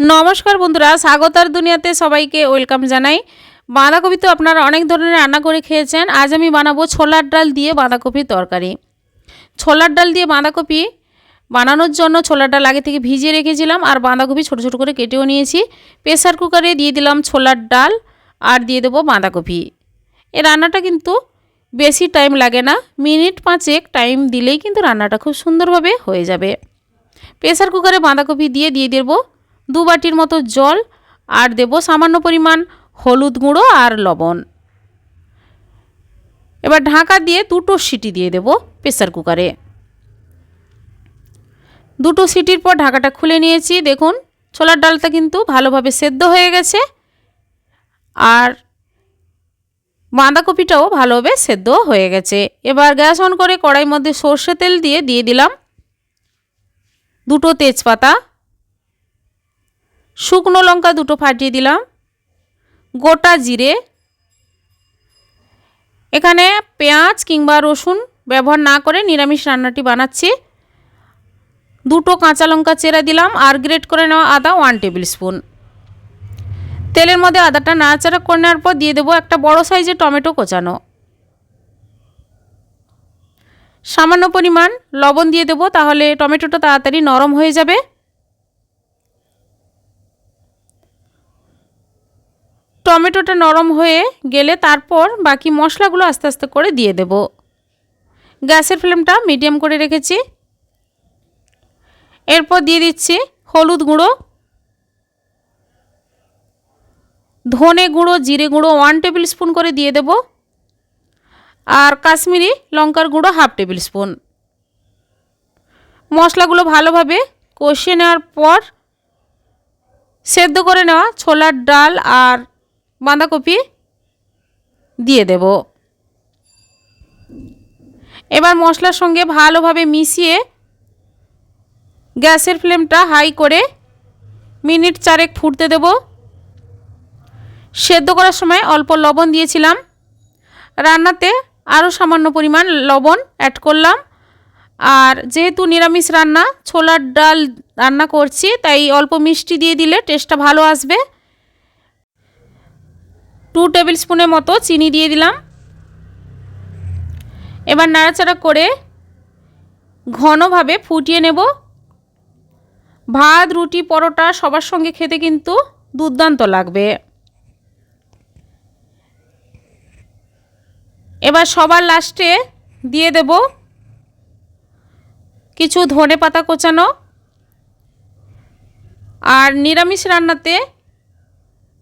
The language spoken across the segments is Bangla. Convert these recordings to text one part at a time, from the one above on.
নমস্কার বন্ধুরা, স্বাগতার দুনিয়াতে সবাইকে ওয়েলকাম জানাই। বাঁধাকপি তো আপনারা অনেক ধরনের রান্না করে খেয়েছেন। আজ আমি বানাবো ছোলার ডাল দিয়ে বাঁধাকপির তরকারি। ছোলার ডাল দিয়ে বাঁধাকপি বানানোর জন্য ছোলার ডাল আগে থেকে ভিজিয়ে রেখেছিলাম আর বাঁধাকপি ছোট ছোট করে কেটেও নিয়েছি। প্রেসার কুকারে দিয়ে দিলাম ছোলার ডাল আর দিয়ে দেবো বাঁধাকপি। এই রান্নাটা কিন্তু বেশি টাইম লাগে না, মিনিট 5 টাইম দিলেই কিন্তু রান্নাটা খুব সুন্দরভাবে হয়ে যাবে। প্রেসার কুকারে বাঁধাকপি দিয়ে দেবো 2 বাটির মতো জল আর দেব সামান্য পরিমাণ হলুদ গুঁড়ো আর লবণ। এবার ঢাকা দিয়ে 2টো সিটি দিয়ে দেব প্রেসার কুকারে। 2টো সিটির পর ঢাকাটা খুলে নিয়েছি। দেখুন ছোলার ডালটা কিন্তু ভালোভাবে সেদ্ধ হয়ে গেছে আর বাঁধাকপিটাও ভালোভাবে সেদ্ধ হয়ে গেছে। এবার গ্যাস অন করে কড়াইয়ের মধ্যে সর্ষে তেল দিয়ে দিলাম 2টো তেজপাতা, শুকনো লঙ্কা 2টো ফাটিয়ে দিলাম, গোটা জিরে, এখানে পেঁয়াজ কিংবা রসুন ব্যবহার না করে নিরামিষ রান্নাটি বানাচ্ছি। 2টো কাঁচা লঙ্কা চেরা দিলাম আর গ্রেট করে নেওয়া আদা 1 টেবিল স্পুন। তেলের মধ্যে আদাটা নাড়াচাড়া করে নেওয়ার পর দিয়ে দেবো একটা বড় সাইজের টমেটো কোচানো। সামান্য পরিমাণ লবণ দিয়ে দেবো, তাহলে টমেটোটা তাড়াতাড়ি নরম হয়ে যাবে। টমেটোটা নরম হয়ে গেলে তারপর বাকি মশলাগুলো আস্তে আস্তে করে দিয়ে দেব। গ্যাসের ফ্লেমটা মিডিয়াম করে রেখেছি। এরপর দিয়ে দিচ্ছি হলুদ গুঁড়ো, ধনে গুঁড়ো, জিরে গুঁড়ো 1 টেবিল স্পুন করে দিয়ে দেব আর কাশ্মীরি লঙ্কার গুঁড়ো 1/2 টেবিল স্পুন। মশলাগুলো ভালোভাবে কষিয়ে নেওয়ার পর সেদ্ধ করে নেওয়া ছোলার ডাল আর বাঁধাকপি দিয়ে দেব। এবার মশলার সঙ্গে ভালোভাবে মিশিয়ে গ্যাসের ফ্লেমটা হাই করে মিনিট 4 ফুটতে দেব। সেদ্ধ করার সময় অল্প লবণ দিয়েছিলাম, রান্নাতে আরও সামান্য পরিমাণ লবণ অ্যাড করলাম। আর যেহেতু নিরামিষ রান্না, ছোলার ডাল রান্না করছি, তাই অল্প মিষ্টি দিয়ে দিলে টেস্টটা ভালো আসবে। 2 টেবিল স্পুনের মতো চিনি দিয়ে দিলাম। এবার নাড়াচাড়া করে ঘনভাবে ফুটিয়ে নেব। ভাত, রুটি, পরোটা সবার সঙ্গে খেতে কিন্তু দুর্দান্ত লাগবে। এবার সবার লাস্টে দিয়ে দেব কিছু ধনেপাতা কোচানো। আর নিরামিষ রান্নাতে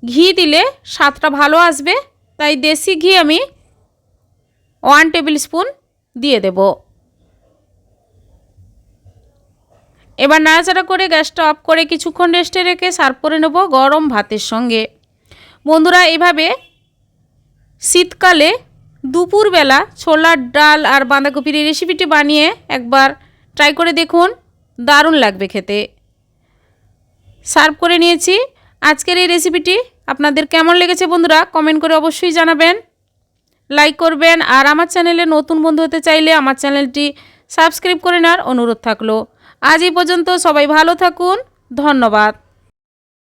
ঘি দিলে স্বাদটা ভালো আসবে, তাই দেশি ঘি আমি 1 টেবিল স্পুন দিয়ে দেব। এবার নাড়াচাড়া করে গ্যাসটা অফ করে কিছুক্ষণ রেস্টে রেখে সার্ভ করে নেব গরম ভাতের সঙ্গে। বন্ধুরা, এভাবে শীতকালে দুপুরবেলা ছোলার ডাল আর বাঁধাকপির এই রেসিপিটি বানিয়ে একবার ট্রাই করে দেখুন, দারুণ লাগবে খেতে। সার্ভ করে নিয়েছি। আজকের এই রেসিপিটি আপনাদের কেমন লেগেছে বন্ধুরা কমেন্ট করে অবশ্যই জানাবেন, লাইক করবেন। আর আমার চ্যানেলে নতুন বন্ধু হতে চাইলে আমার চ্যানেলটি সাবস্ক্রাইব করে নেওয়ার অনুরোধ থাকলো। আজ এই পর্যন্ত, সবাই ভালো থাকুন, ধন্যবাদ।